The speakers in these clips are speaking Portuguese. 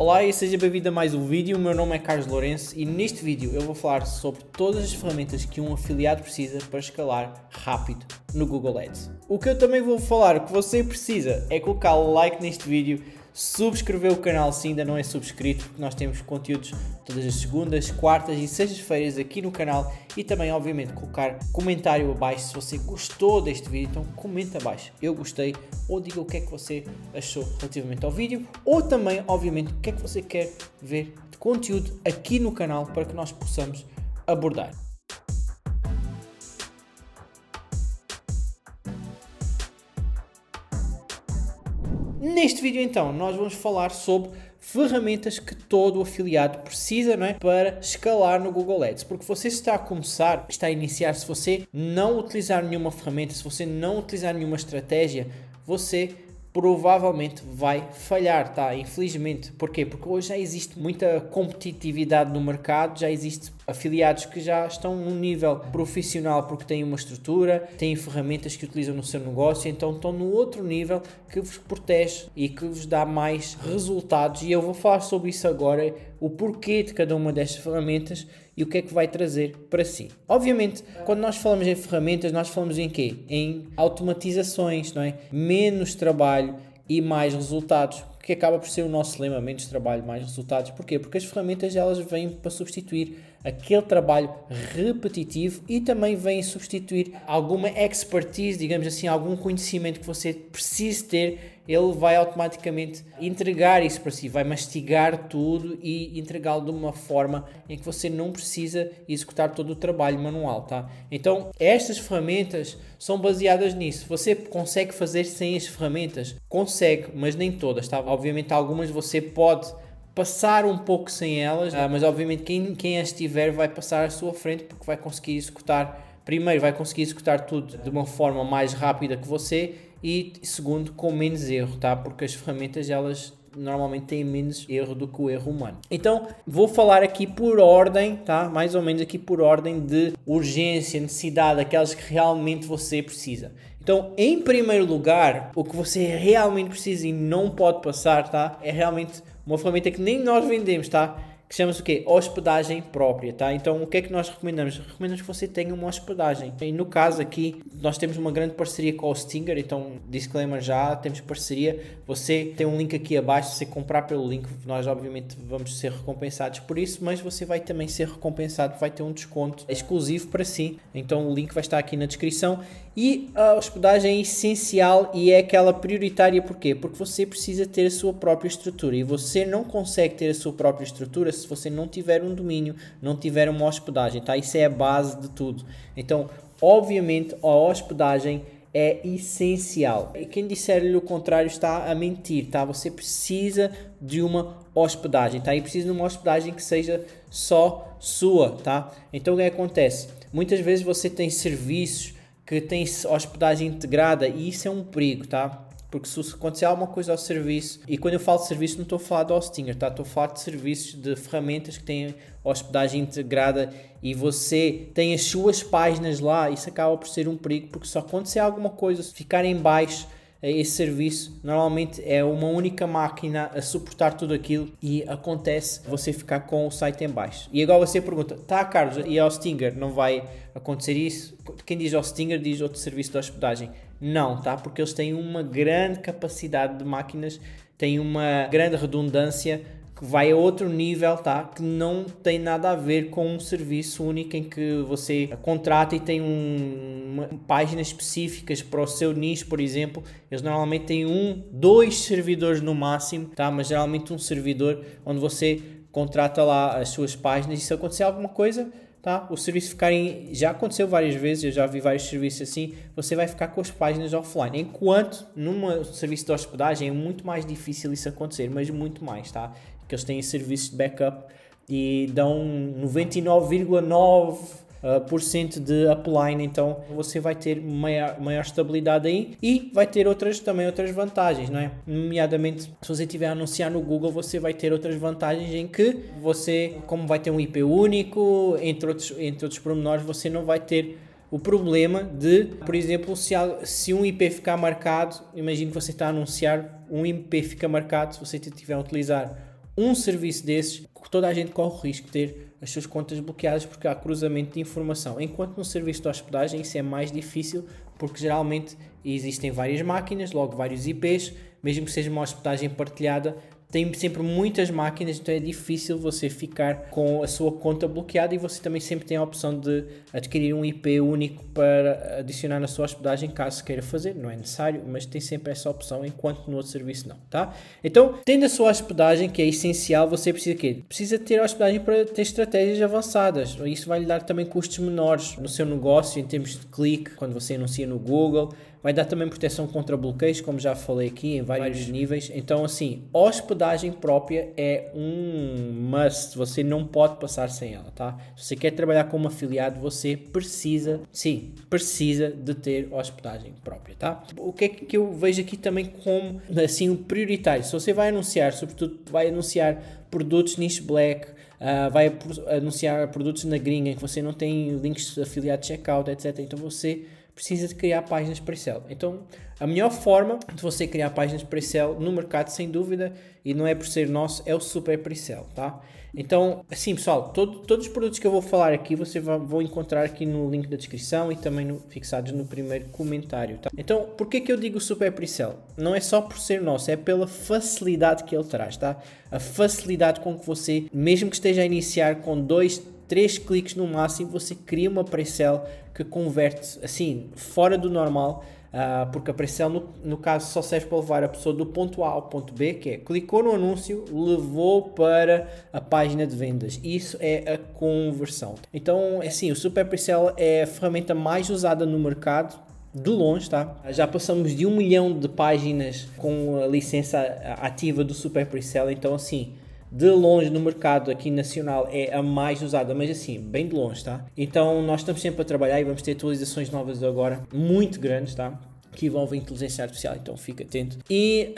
Olá e seja bem-vindo a mais um vídeo. O meu nome é Carlos Lourenço e neste vídeo eu vou falar sobre todas as ferramentas que um afiliado precisa para escalar rápido no Google Ads. O que eu também vou falar, o que você precisa é colocar like neste vídeo, subscrever o canal se ainda não é subscrito, porque nós temos conteúdos todas as segundas, quartas e sextas-feiras aqui no canal, e também obviamente colocar comentário abaixo se você gostou deste vídeo. Então comenta abaixo, eu gostei, ou diga o que é que você achou relativamente ao vídeo, ou também obviamente o que é que você quer ver de conteúdo aqui no canal para que nós possamos abordar. Neste vídeo então nós vamos falar sobre ferramentas que todo afiliado precisa, não é, para escalar no Google Ads, porque você está a começar, está a iniciar, se você não utilizar nenhuma ferramenta, se você não utilizar nenhuma estratégia, você provavelmente vai falhar, tá? Infelizmente. Porquê? Porque hoje já existe muita competitividade no mercado, já existe afiliados que já estão num nível profissional porque têm uma estrutura, têm ferramentas que utilizam no seu negócio, então estão no outro nível que vos protege e que vos dá mais resultados, e eu vou falar sobre isso agora, o porquê de cada uma destas ferramentas e o que é que vai trazer para si. Obviamente, quando nós falamos em ferramentas, nós falamos em quê? Em automatizações, não é? Menos trabalho e mais resultados, que acaba por ser o nosso lema: menos trabalho, mais resultados. Porquê? Porque as ferramentas elas vêm para substituir aquele trabalho repetitivo e também vêm substituir alguma expertise, digamos assim, algum conhecimento que você precise ter. Ele vai automaticamente entregar isso para si, vai mastigar tudo e entregá-lo de uma forma em que você não precisa executar todo o trabalho manual, tá? Então, estas ferramentas são baseadas nisso. Você consegue fazer sem as ferramentas? Consegue, mas nem todas, tá? Obviamente, algumas você pode passar um pouco sem elas, mas obviamente quem as tiver vai passar à sua frente, porque vai conseguir executar, primeiro vai conseguir executar tudo de uma forma mais rápida que você, e segundo, com menos erro, tá? Porque as ferramentas elas normalmente têm menos erro do que o erro humano. Então vou falar aqui por ordem, tá? Mais ou menos aqui por ordem de urgência, necessidade, aquelas que realmente você precisa. Então, em primeiro lugar, o que você realmente precisa e não pode passar, tá? É realmente uma ferramenta que nem nós vendemos, tá? Que chama-se o quê? Hospedagem própria, tá? Então, o que é que nós recomendamos? Recomendamos que você tenha uma hospedagem. E no caso aqui, nós temos uma grande parceria com o Stinger, então, disclaimer já, temos parceria. Você tem um link aqui abaixo, se você comprar pelo link, nós obviamente vamos ser recompensados por isso, mas você vai também ser recompensado, vai ter um desconto exclusivo para si. Então, o link vai estar aqui na descrição. E a hospedagem é essencial e é aquela prioritária. Porquê? Porque você precisa ter a sua própria estrutura, e você não consegue ter a sua própria estrutura se você não tiver um domínio, não tiver uma hospedagem, tá? Isso é a base de tudo. Então, obviamente, a hospedagem é essencial. E quem disser-lhe o contrário está a mentir, tá? Você precisa de uma hospedagem, tá? E precisa de uma hospedagem que seja só sua, tá? Então, o que acontece? Muitas vezes você tem serviços que têm hospedagem integrada, e isso é um perigo, tá? Porque se acontecer alguma coisa ao serviço, e quando eu falo de serviço não estou a falar do Hostinger, tá? Estou a falar de serviços, de ferramentas que têm hospedagem integrada e você tem as suas páginas lá, isso acaba por ser um perigo, porque se acontecer alguma coisa, se ficar em baixo esse serviço, normalmente é uma única máquina a suportar tudo aquilo, e acontece você ficar com o site em baixo. E agora você pergunta: tá, Carlos, e ao Stinger não vai acontecer isso? Quem diz ao Stinger diz outro serviço de hospedagem. Não, tá? Porque eles têm uma grande capacidade de máquinas, têm uma grande redundância que vai a outro nível, tá? Que não tem nada a ver com um serviço único em que você contrata e tem páginas específicas para o seu nicho, por exemplo. Eles normalmente têm dois servidores no máximo, tá? Mas geralmente um servidor onde você contrata lá as suas páginas, e se acontecer alguma coisa, tá? O serviço já aconteceu várias vezes, eu já vi vários serviços assim, você vai ficar com as páginas offline. Enquanto num serviço de hospedagem é muito mais difícil isso acontecer, mas muito mais, tá? Que eles têm serviços de backup e dão 99,9% de upline, então você vai ter maior estabilidade aí, e vai ter também outras vantagens, não é? Nomeadamente, se você estiver a anunciar no Google, você vai ter outras vantagens em que você, como vai ter um IP único, entre outros pormenores, você não vai ter o problema de, por exemplo, se um IP ficar marcado, imagine que você está a anunciar, um IP fica marcado, se você estiver a utilizar um serviço desses, toda a gente corre o risco de ter as suas contas bloqueadas porque há cruzamento de informação. Enquanto no serviço de hospedagem isso é mais difícil, porque geralmente existem várias máquinas, logo vários IPs, mesmo que seja uma hospedagem partilhada, tem sempre muitas máquinas, então é difícil você ficar com a sua conta bloqueada, e você também sempre tem a opção de adquirir um IP único para adicionar na sua hospedagem, caso queira fazer. Não é necessário, mas tem sempre essa opção, enquanto no outro serviço não, tá? Então, tendo a sua hospedagem, que é essencial, você precisa quê? Precisa ter a hospedagem para ter estratégias avançadas. Isso vai lhe dar também custos menores no seu negócio, em termos de clique, quando você anuncia no Google. Vai dar também proteção contra bloqueios, como já falei aqui, em vários níveis. Então, assim, hospedagem própria é um must. Você não pode passar sem ela, tá? Se você quer trabalhar como afiliado, você precisa, sim, precisa de ter hospedagem própria, tá? O que é que eu vejo aqui também como, assim, o prioritário? Se você vai anunciar, sobretudo, vai anunciar produtos niche black, vai anunciar produtos na gringa, em que você não tem links de afiliado checkout, etc. Então, você precisa de criar páginas pre-sell. Então, a melhor forma de você criar páginas pre-sell no mercado, sem dúvida, e não é por ser nosso, é o Super Pre-sell, tá? Então, assim, pessoal, todos os produtos que eu vou falar aqui, você vão encontrar aqui no link da descrição e também fixados no primeiro comentário, tá? Então, por que eu digo Super Pre-sell? Não é só por ser nosso, é pela facilidade que ele traz, tá? A facilidade com que você, mesmo que esteja a iniciar com 2, 3 cliques no máximo, você cria uma pre-sell que converte, assim, fora do normal, porque a pre-sell, no caso, só serve para levar a pessoa do ponto A ao ponto B, que é, clicou no anúncio, levou para a página de vendas. Isso é a conversão. Então, assim, o Super Pre-sell é a ferramenta mais usada no mercado, de longe, tá? Já passamos de 1 milhão de páginas com a licença ativa do Super Pre-sell, então, assim, de longe no mercado aqui nacional é a mais usada, mas assim, bem de longe, tá? Então nós estamos sempre a trabalhar e vamos ter atualizações novas agora, muito grandes, tá? Que envolvem inteligência artificial, então fica atento. E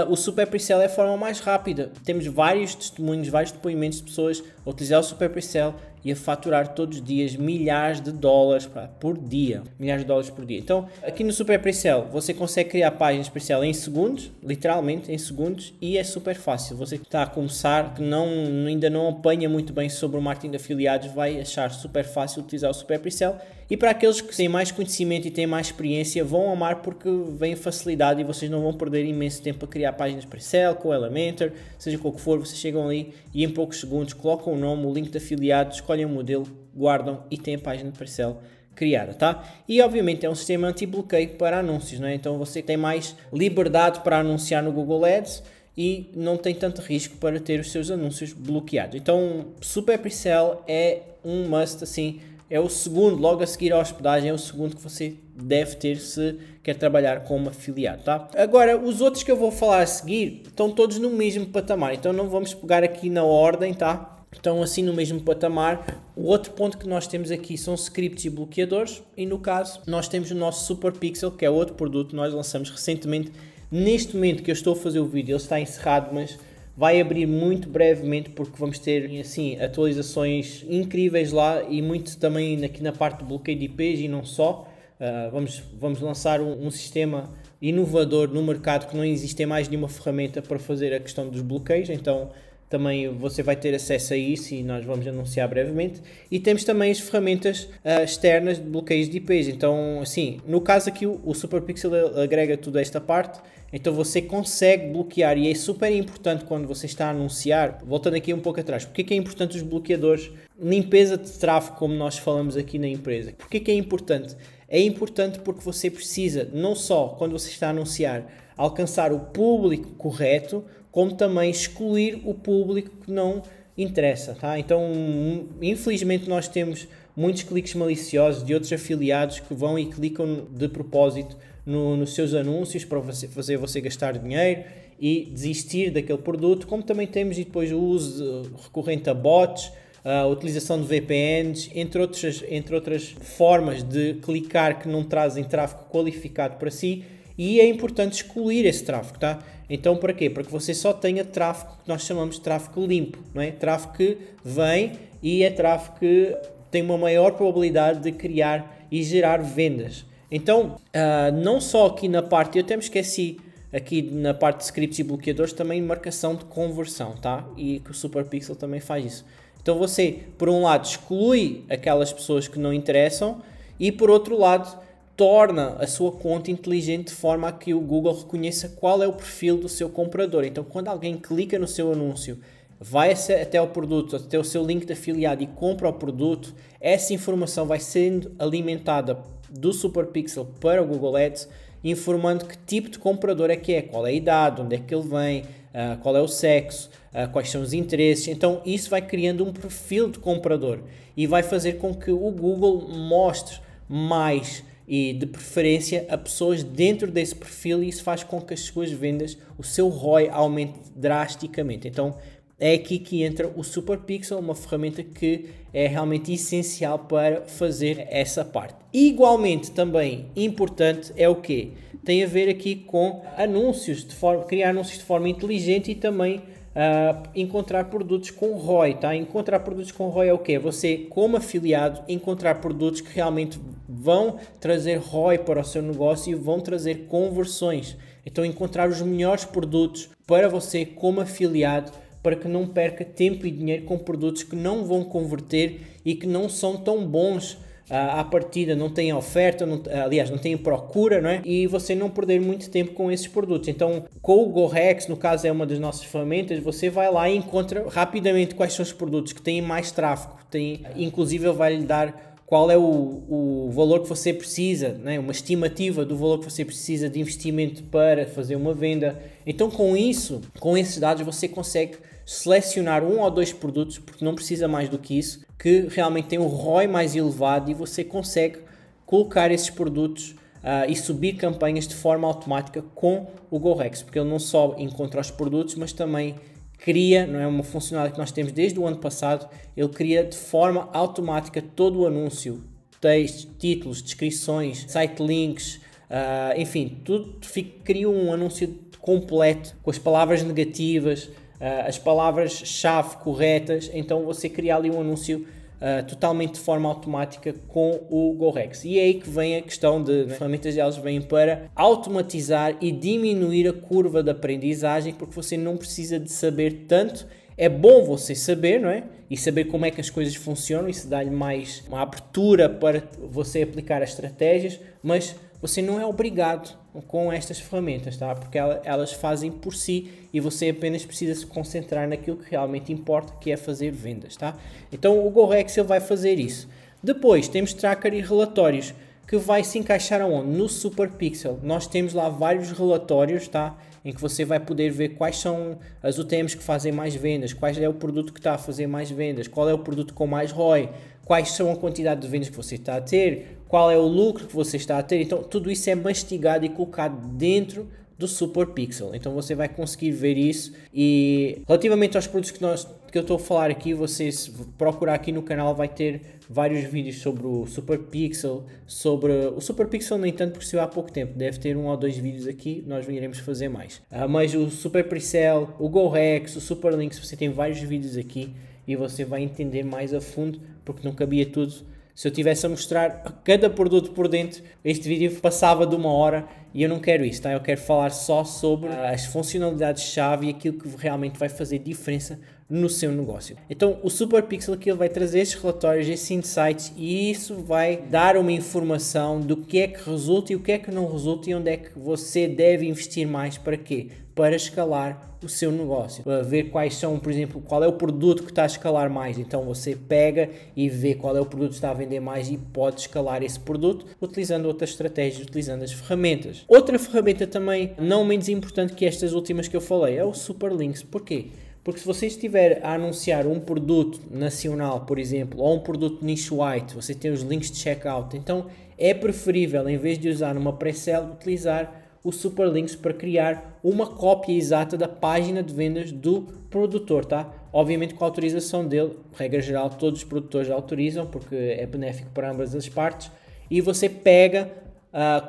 o Super Pre-sell é a forma mais rápida. Temos vários testemunhos, vários depoimentos de pessoas a utilizar o Super Pre-sell e a faturar todos os dias milhares de dólares por dia. Milhares de dólares por dia. Então, aqui no Super Pre-sell, você consegue criar páginas pre-sell em segundos, literalmente em segundos, e é super fácil. Você que está a começar, que ainda não apanha muito bem sobre o marketing de afiliados, vai achar super fácil utilizar o Super Pre-sell. E para aqueles que têm mais conhecimento e têm mais experiência, vão amar porque vem facilidade e vocês não vão perder imenso tempo a criar páginas pre-sell com o Elementor, seja qual que for. Vocês chegam ali e em poucos segundos colocam o nome, o link de afiliado, escolhem o modelo, guardam e têm a página de pre-sell criada, tá? E obviamente é um sistema anti-bloqueio para anúncios, não é? Então você tem mais liberdade para anunciar no Google Ads e não tem tanto risco para ter os seus anúncios bloqueados. Então, Super Pre-sell é um must, assim, é o segundo, logo a seguir à hospedagem, é o segundo que você deve ter se quer trabalhar como afiliado, tá? Agora, os outros que eu vou falar a seguir estão todos no mesmo patamar, então não vamos pegar aqui na ordem, tá? Estão assim no mesmo patamar. O outro ponto que nós temos aqui são scripts e bloqueadores, e no caso nós temos o nosso Super Pixel, que é outro produto que nós lançamos recentemente. Neste momento que eu estou a fazer o vídeo, ele está encerrado, mas vai abrir muito brevemente, porque vamos ter assim atualizações incríveis lá e muito também aqui na parte do bloqueio de IPs e não só. Vamos lançar um sistema inovador no mercado que não existe mais nenhuma ferramenta para fazer a questão dos bloqueios, então também você vai ter acesso a isso e nós vamos anunciar brevemente. E temos também as ferramentas externas de bloqueios de IPs. Então, assim, no caso aqui o Super Pixel agrega toda esta parte, então você consegue bloquear, e é super importante quando você está a anunciar. Voltando aqui um pouco atrás, porque é importante os bloqueadores? Limpeza de tráfego, como nós falamos aqui na empresa. Porque é importante? É importante porque você precisa, não só quando você está a anunciar, alcançar o público correto, como também excluir o público que não interessa, tá? Então, infelizmente nós temos muitos cliques maliciosos de outros afiliados que vão e clicam de propósito nos seus anúncios para fazer você gastar dinheiro e desistir daquele produto, como também temos e depois o uso recorrente a bots, a utilização de VPNs, entre outras formas de clicar que não trazem tráfego qualificado para si. E é importante excluir esse tráfego, tá? Então, para quê? Para que você só tenha tráfego que nós chamamos de tráfego limpo, não é? Tráfego que vem e é tráfego que tem uma maior probabilidade de criar e gerar vendas. Então, não só aqui na parte, eu até me esqueci aqui na parte de scripts e bloqueadores também marcação de conversão, tá? E que o SuperPixel também faz isso. Então você, por um lado, exclui aquelas pessoas que não interessam e por outro lado, torna a sua conta inteligente de forma a que o Google reconheça qual é o perfil do seu comprador. Então quando alguém clica no seu anúncio, vai até o produto, até o seu link de afiliado e compra o produto, essa informação vai sendo alimentada do SuperPixel para o Google Ads, informando que tipo de comprador é que é, qual é a idade, onde é que ele vem, qual é o sexo, quais são os interesses. Então isso vai criando um perfil de comprador e vai fazer com que o Google mostre mais e de preferência a pessoas dentro desse perfil, e isso faz com que as suas vendas, o seu ROI aumente drasticamente. Então é aqui que entra o SuperPixel, uma ferramenta que é realmente essencial para fazer essa parte. Igualmente também importante é o quê? Tem a ver aqui com anúncios, criar anúncios de forma inteligente e também encontrar produtos com ROI, tá? Encontrar produtos com ROI é o quê? Você, como afiliado, encontrar produtos que realmente vão trazer ROI para o seu negócio e vão trazer conversões. Então encontrar os melhores produtos para você como afiliado, para que não perca tempo e dinheiro com produtos que não vão converter e que não são tão bons à partida, não têm oferta, aliás, não têm procura, não é? E você não perder muito tempo com esses produtos. Então, com o GoRex, no caso é uma das nossas ferramentas, você vai lá e encontra rapidamente quais são os produtos que têm mais tráfego, inclusive ele vai lhe dar qual é o valor que você precisa, né? Uma estimativa do valor que você precisa de investimento para fazer uma venda. Então, com isso, com esses dados, você consegue selecionar 1 ou 2 produtos, porque não precisa mais do que isso, que realmente tem um ROI mais elevado, e você consegue colocar esses produtos e subir campanhas de forma automática com o GoRex, porque ele não só encontra os produtos, mas também cria, não é uma funcionalidade que nós temos desde o ano passado, ele cria de forma automática todo o anúncio, textos, títulos, descrições, site links, enfim, tudo, cria um anúncio completo, com as palavras negativas, as palavras-chave corretas. Então você cria ali um anúncio totalmente de forma automática com o GoRex. E é aí que vem a questão de ferramentas, elas vêm para automatizar e diminuir a curva de aprendizagem, porque você não precisa de saber tanto. É bom você saber, não é? E saber como é que as coisas funcionam, isso dá-lhe mais uma abertura para você aplicar as estratégias, mas você não é obrigado com estas ferramentas, tá? Porque elas fazem por si e você apenas precisa se concentrar naquilo que realmente importa, que é fazer vendas, tá? Então o GoRex ele vai fazer isso. Depois temos tracker e relatórios, que vai se encaixar aonde? No SuperPixel. Nós temos lá vários relatórios, tá? Em que você vai poder ver quais são as UTMs que fazem mais vendas, qual é o produto que está a fazer mais vendas, qual é o produto com mais ROI, quais são a quantidade de vendas que você está a ter, qual é o lucro que você está a ter. Então tudo isso é mastigado e colocado dentro do SuperPixel. Então você vai conseguir ver isso. E relativamente aos produtos que eu estou a falar aqui, você, se procurar aqui no canal, vai ter vários vídeos sobre o SuperPixel, o SuperPixel nem tanto, porque saiu há pouco tempo, deve ter 1 ou 2 vídeos aqui, nós iremos fazer mais. Mas o SuperPricel, o GoRex, o Superlinks, você tem vários vídeos aqui e você vai entender mais a fundo, porque não cabia tudo. Se eu tivesse a mostrar cada produto por dentro, este vídeo passava de 1 hora e eu não quero isso, tá? Eu quero falar só sobre as funcionalidades-chave e aquilo que realmente vai fazer diferença no seu negócio. Então o SuperPixel aqui ele vai trazer esses relatórios, esses insights, e isso vai dar uma informação do que é que resulta e o que é que não resulta e onde é que você deve investir mais. Para quê? Para escalar o seu negócio, para ver quais são, por exemplo, qual é o produto que está a escalar mais. Então você pega e vê qual é o produto que está a vender mais e pode escalar esse produto utilizando outras estratégias, utilizando as ferramentas. Outra ferramenta também não menos importante que estas últimas que eu falei é o Superlinks. Porquê? Porque se você estiver a anunciar um produto nacional, por exemplo, ou um produto niche white, você tem os links de checkout, então é preferível, em vez de usar uma pre-sale, utilizar o Superlinks para criar uma cópia exata da página de vendas do produtor, tá? Obviamente com a autorização dele, regra geral todos os produtores autorizam, porque é benéfico para ambas as partes, e você pega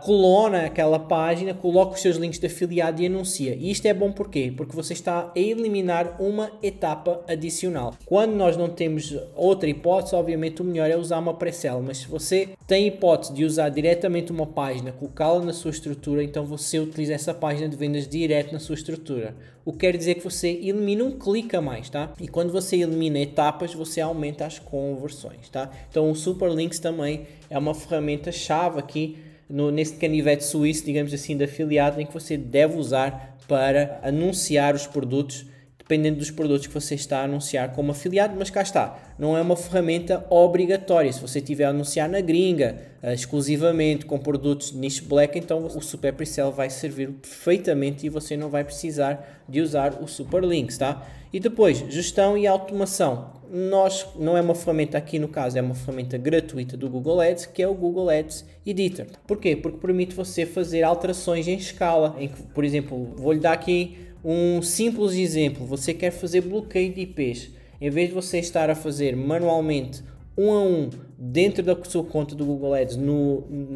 colona aquela página, coloca os seus links de afiliado e anuncia. E isto é bom porquê? Porque você está a eliminar uma etapa adicional. Quando nós não temos outra hipótese, obviamente o melhor é usar uma pré-sell, mas se você tem hipótese de usar diretamente uma página, colocá-la na sua estrutura, então você utiliza essa página de vendas direto na sua estrutura. O que quer dizer que você elimina um clique a mais, tá? E quando você elimina etapas, você aumenta as conversões, tá? Então o Super Links também é uma ferramenta chave aqui nesse canivete suíço, digamos assim, de afiliado, em que você deve usar para anunciar os produtos, dependendo dos produtos que você está a anunciar como afiliado, mas cá está, não é uma ferramenta obrigatória. Se você estiver a anunciar na gringa, exclusivamente com produtos de niche black, então o Super Pre-Sell vai servir perfeitamente e você não vai precisar de usar o Super Links, tá? E depois, gestão e automação. Não é uma ferramenta, aqui no caso é uma ferramenta gratuita do Google Ads, que é o Google Ads Editor. Porquê? Porque permite você fazer alterações em escala, em que, por exemplo, vou-lhe dar aqui um simples exemplo. Você quer fazer bloqueio de IPs. Em vez de você estar a fazer manualmente um a um dentro da sua conta do Google Ads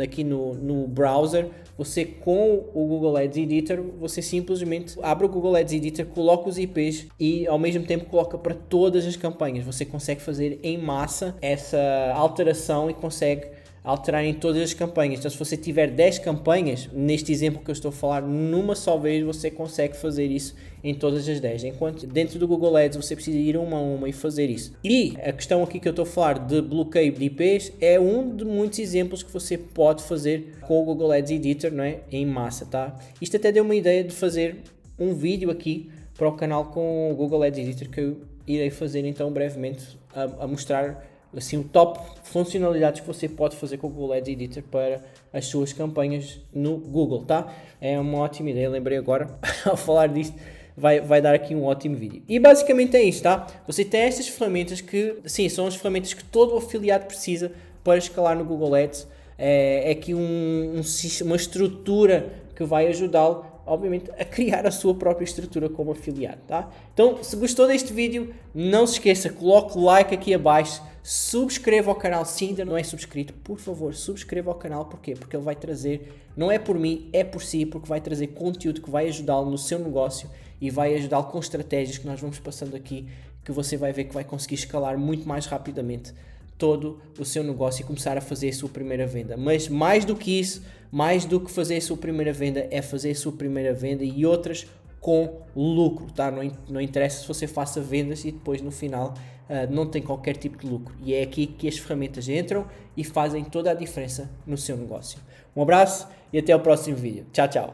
aqui no browser, você com o Google Ads Editor, você simplesmente abre o Google Ads Editor, coloca os IPs e ao mesmo tempo coloca para todas as campanhas. Você consegue fazer em massa essa alteração e consegue alterar em todas as campanhas. Então se você tiver 10 campanhas, neste exemplo que eu estou a falar, numa só vez você consegue fazer isso em todas as 10, enquanto dentro do Google Ads você precisa ir uma a uma e fazer isso. E a questão aqui que eu estou a falar de bloqueio de IPs é um de muitos exemplos que você pode fazer com o Google Ads Editor, não é? Em massa, tá? Isto até deu uma ideia de fazer um vídeo aqui para o canal com o Google Ads Editor, que eu irei fazer então brevemente a mostrar assim o top funcionalidades que você pode fazer com o Google Ads Editor para as suas campanhas no Google, tá? É uma ótima ideia, lembrei agora ao falar disto, vai dar aqui um ótimo vídeo. E basicamente é isto, tá? Você tem estas ferramentas que, sim, são as ferramentas que todo afiliado precisa para escalar no Google Ads. É aqui uma estrutura que vai ajudá-lo, obviamente, a criar a sua própria estrutura como afiliado, tá? Então, se gostou deste vídeo, não se esqueça, coloque like aqui abaixo, subscreva ao canal se ainda não é subscrito, por favor, subscreva ao canal. Porquê? Porque ele vai trazer, não é por mim, é por si, porque vai trazer conteúdo que vai ajudá-lo no seu negócio e vai ajudá-lo com estratégias que nós vamos passando aqui, que você vai ver que vai conseguir escalar muito mais rapidamente todo o seu negócio e começar a fazer a sua primeira venda. Mas mais do que isso, mais do que fazer a sua primeira venda, é fazer a sua primeira venda e outras com lucro, tá? Não interessa se você faça vendas e depois no final não tem qualquer tipo de lucro. E é aqui que as ferramentas entram e fazem toda a diferença no seu negócio. Um abraço e até o próximo vídeo. Tchau, tchau.